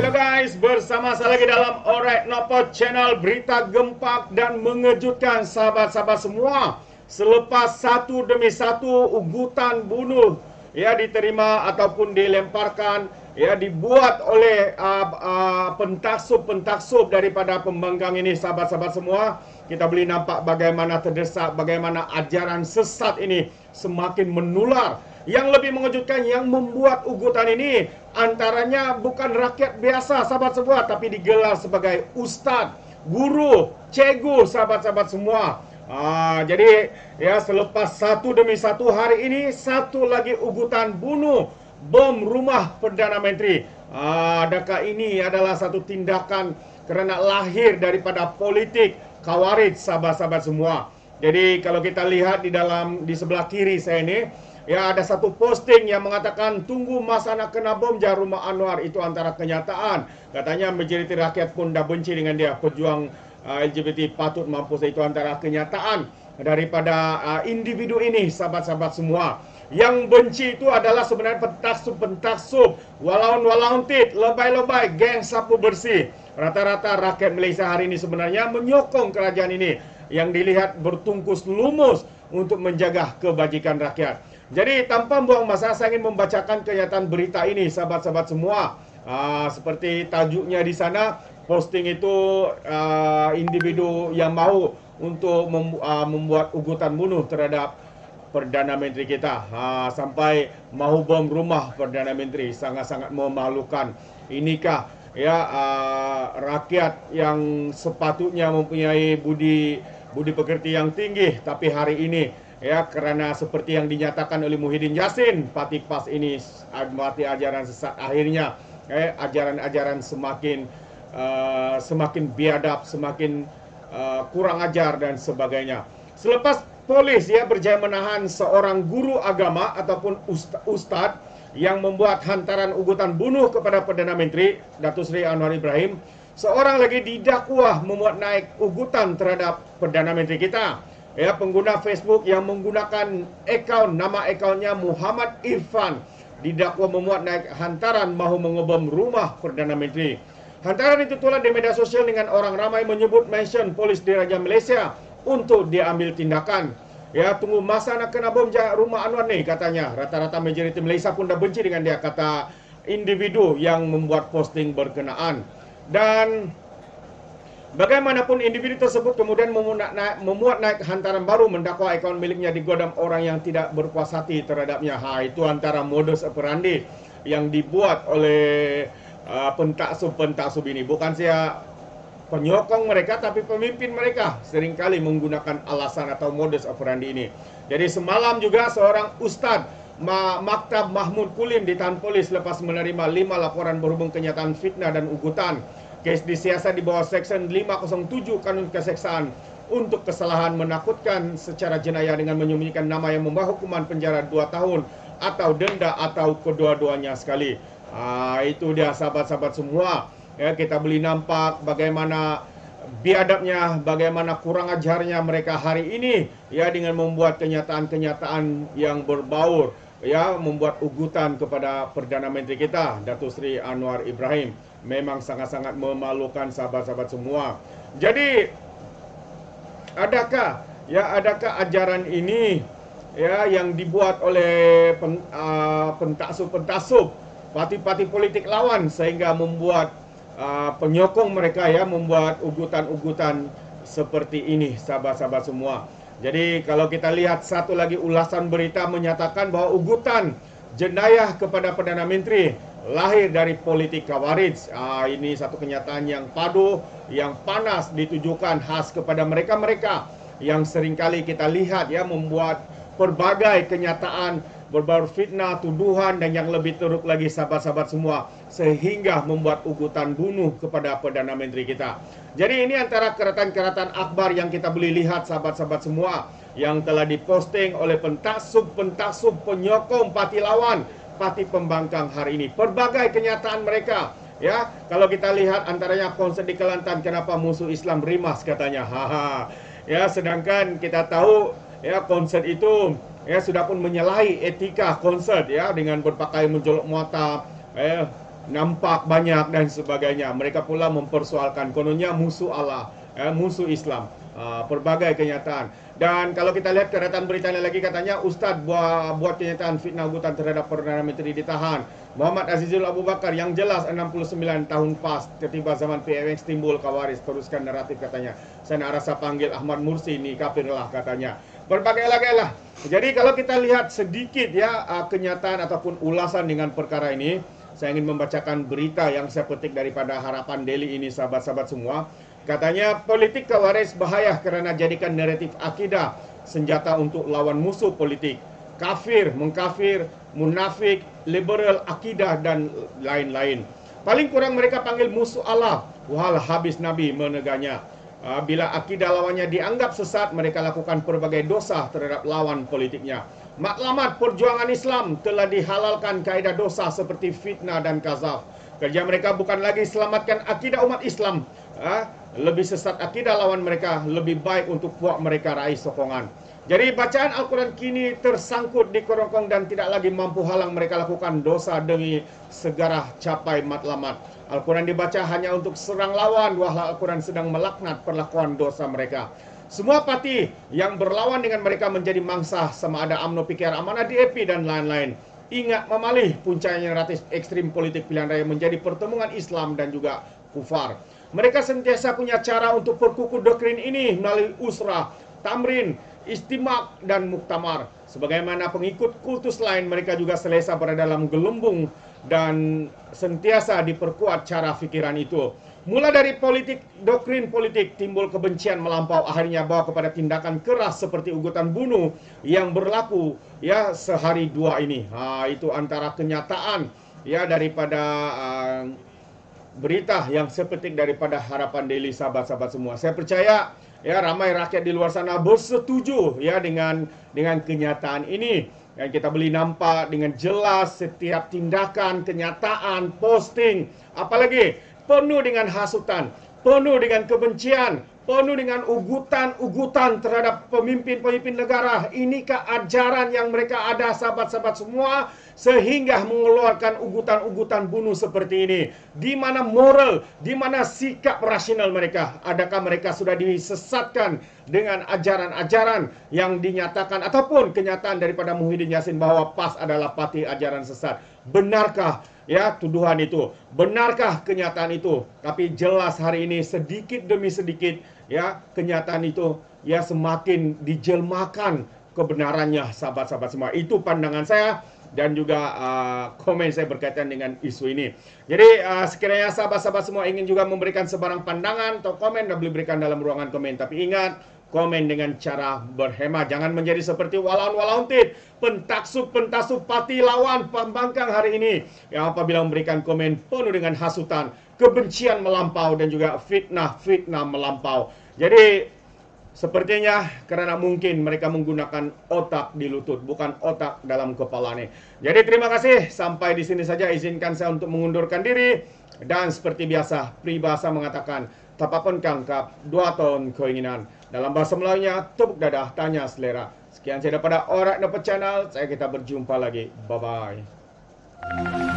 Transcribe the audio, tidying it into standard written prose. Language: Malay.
Halo guys, bersama saya lagi dalam Alright Nopo Channel, berita gempak dan mengejutkan sahabat-sahabat semua. Selepas satu demi satu ugutan bunuh diterima ataupun dilemparkan, dibuat oleh pentaksub daripada pembangkang ini, sahabat-sahabat semua. Kita boleh nampak bagaimana terdesak, bagaimana ajaran sesat ini semakin menular. Yang lebih mengejutkan, yang membuat ugutan ini antaranya bukan rakyat biasa, sahabat semua, tapi digelar sebagai ustaz, guru, cikgu, sahabat-sahabat semua. Jadi selepas satu demi satu hari ini, satu lagi ugutan bunuh bom rumah Perdana Menteri. Adakah ini adalah satu tindakan kerana lahir daripada politik Khawarij, sahabat-sahabat semua? Jadi kalau kita lihat di sebelah kiri saya ini, ada satu posting yang mengatakan tunggu masa nak kena bom jah rumah Anwar. Itu antara kenyataan. Katanya majoriti rakyat pun dah benci dengan dia. Pejuang LGBT patut mampus. Itu antara kenyataan daripada individu ini, sahabat-sahabat semua. Yang benci itu adalah sebenarnya pentaksub, walaun tit, lebay-lebay, geng sapu bersih. Rata-rata rakyat Malaysia hari ini sebenarnya menyokong kerajaan ini yang dilihat bertungkus lumus untuk menjaga kebajikan rakyat. Jadi tanpa buang masa, saya ingin membacakan kenyataan berita ini, sahabat-sahabat semua. Seperti tajuknya di sana, posting itu individu yang mahu untuk membuat ugutan bunuh terhadap Perdana Menteri kita, sampai mahu bom rumah Perdana Menteri. Sangat-sangat memalukan. Inikah rakyat yang sepatutnya mempunyai budi pekerti yang tinggi, tapi hari ini kerana seperti yang dinyatakan oleh Muhyiddin Yassin, parti PAS ini mati ajaran sesat, akhirnya ajaran-ajaran semakin biadab, semakin kurang ajar dan sebagainya. Selepas polis berjaya menahan seorang guru agama ataupun ustaz yang membuat hantaran ugutan bunuh kepada Perdana Menteri Datuk Seri Anwar Ibrahim, seorang lagi didakwa memuat naik ugutan terhadap Perdana Menteri kita. Pengguna Facebook yang menggunakan nama akaunnya Muhammad Irfan didakwa memuat naik hantaran mahu mengebom rumah Perdana Menteri. Hantaran itu tular di media sosial dengan orang ramai menyebut mention polis Diraja Malaysia untuk diambil tindakan. Tunggu masa nak kena bom rumah Anwar ni, katanya. Rata-rata majoriti Malaysia pun dah benci dengan dia, kata individu yang membuat posting berkenaan. Dan bagaimanapun individu tersebut kemudian memuat naik hantaran baru mendakwa akaun miliknya digodam orang yang tidak berpuas hati terhadapnya. Itu antara modus operandi yang dibuat oleh pentaksub ini. Bukan saya penyokong mereka, tapi pemimpin mereka seringkali menggunakan alasan atau modus operandi ini. Jadi semalam juga seorang ustaz Maktab Mahmud Kulim ditahan polis lepas menerima 5 laporan berhubung kenyataan fitnah dan ugutan. Kes disiasat di bawah Seksyen 507 Kanun Keseksaan untuk kesalahan menakutkan secara jenayah dengan menyembunyikan nama yang membawa hukuman penjara 2 tahun atau denda atau kedua-duanya sekali. Itu dia, sahabat-sahabat semua. Kita boleh nampak bagaimana biadabnya, bagaimana kurang ajarnya mereka hari ini dengan membuat kenyataan-kenyataan yang berbaur, membuat ugutan kepada Perdana Menteri kita Datuk Seri Anwar Ibrahim. Memang sangat-sangat memalukan, sahabat-sahabat semua. Jadi adakah ajaran ini yang dibuat oleh pentaksub parti-parti politik lawan sehingga membuat penyokong mereka membuat ugutan-ugutan seperti ini, sahabat-sahabat semua. Jadi kalau kita lihat satu lagi ulasan berita menyatakan bahawa ugutan jenayah kepada Perdana Menteri lahir dari politik Khawarij. Ini satu kenyataan yang padu, yang panas ditujukan khas kepada mereka-mereka yang seringkali kita lihat membuat berbagai kenyataan berbaur fitnah, tuduhan dan yang lebih teruk lagi, sahabat-sahabat semua, sehingga membuat ugutan bunuh kepada Perdana Menteri kita. Jadi ini antara keratan-keratan akhbar yang kita boleh lihat, sahabat-sahabat semua, yang telah diposting oleh pentaksub penyokong parti lawan, parti pembangkang hari ini. Pelbagai kenyataan mereka. Kalau kita lihat antaranya konsert di Kelantan, kenapa musuh Islam rimas, katanya. Sedangkan kita tahu konsert itu sudah pun menyalahi etika konsert dengan berpakaian menjolok mata, nampak banyak dan sebagainya. Mereka pula mempersoalkan kononnya musuh Allah, musuh Islam. Pelbagai kenyataan. Dan kalau kita lihat kedatangan beritanya lagi, katanya Ustaz buat kenyataan fitnah ugutan terhadap Perdana Menteri ditahan. Muhammad Azizul Abu Bakar yang jelas 69 tahun pas ketiba zaman PMX timbul kawaris. Teruskan naratif katanya. Saya nak rasa panggil Ahmad Mursi ni kafir lah katanya. Berbagai lagi lah. Jadi kalau kita lihat sedikit ya kenyataan ataupun ulasan dengan perkara ini, saya ingin membacakan berita yang saya petik daripada Harapan Daily ini, sahabat-sahabat semua. Katanya politik kawaris bahaya kerana jadikan naratif akidah senjata untuk lawan musuh politik. Kafir, mengkafir, munafik, liberal, akidah dan lain-lain. Paling kurang mereka panggil musuh Allah. Wahal habis Nabi meneganya. Bila akidah lawannya dianggap sesat, mereka lakukan pelbagai dosa terhadap lawan politiknya. Matlamat perjuangan Islam telah dihalalkan kaedah dosa seperti fitnah dan kazaf. Kerja mereka bukan lagi selamatkan akidah umat Islam. Lebih sesat akidah lawan mereka, lebih baik untuk puak mereka raih sokongan. Jadi bacaan Al-Quran kini tersangkut di kerongkong dan tidak lagi mampu halang mereka lakukan dosa demi segarah capai matlamat. Al-Quran dibaca hanya untuk serang lawan, wahal Al-Quran sedang melaknat perlakuan dosa mereka. Semua parti yang berlawan dengan mereka menjadi mangsa, sama ada UMNO, PKR, Amanah, DAP dan lain-lain. Ingat memalih puncaknya naratif ekstrim politik pilihan raya menjadi pertemuan Islam dan juga kufar. Mereka sentiasa punya cara untuk perkukuh doktrin ini melalui usrah, tamrin, istimak dan muktamar. Sebagaimana pengikut kultus lain, mereka juga selesa berada dalam gelembung dan sentiasa diperkuat cara fikiran itu. Mula dari politik, doktrin politik, timbul kebencian melampau, akhirnya bawa kepada tindakan keras seperti ugutan bunuh yang berlaku ya sehari dua ini. Itu antara kenyataan ya daripada berita yang saya petik daripada Harapan Daily, sahabat-sahabat semua. Saya percaya ya ramai rakyat di luar sana bersetuju ya dengan kenyataan ini. Yang kita boleh nampak dengan jelas setiap tindakan, kenyataan, posting, apalagi penuh dengan hasutan, penuh dengan kebencian, penuh dengan ugutan-ugutan terhadap pemimpin-pemimpin negara. Inikah ajaran yang mereka ada, sahabat-sahabat semua, sehingga mengeluarkan ugutan-ugutan bunuh seperti ini? Di mana moral, di mana sikap rasional mereka? Adakah mereka sudah disesatkan dengan ajaran-ajaran yang dinyatakan ataupun kenyataan daripada Muhyiddin Yassin bahwa PAS adalah parti ajaran sesat? Benarkah ya tuduhan itu? Benarkah kenyataan itu? Tapi jelas hari ini sedikit demi sedikit ya kenyataan itu ya semakin dijelmakan kebenarannya, sahabat-sahabat semua. Itu pandangan saya dan juga komen saya berkaitan dengan isu ini. Jadi sekiranya sahabat-sahabat semua ingin juga memberikan sebarang pandangan atau komen, boleh berikan dalam ruangan komen. Tapi ingat, komen dengan cara berhemat. Jangan menjadi seperti walaun-walauntit, pentaksub parti lawan pembangkang hari ini yang apabila memberikan komen penuh dengan hasutan, kebencian melampau dan juga fitnah melampau. Jadi sepertinya karena mungkin mereka menggunakan otak di lutut, bukan otak dalam kepala nih. Jadi terima kasih, sampai di sini saja. Izinkan saya untuk mengundurkan diri. Dan seperti biasa, peribahasa mengatakan, tapapun kangkap, 2 tahun keinginan. Dalam bahasa Melayunya, tepuk dadah, tanya selera. Sekian saya daripada Alright Dapat Channel. Kita berjumpa lagi. Bye-bye.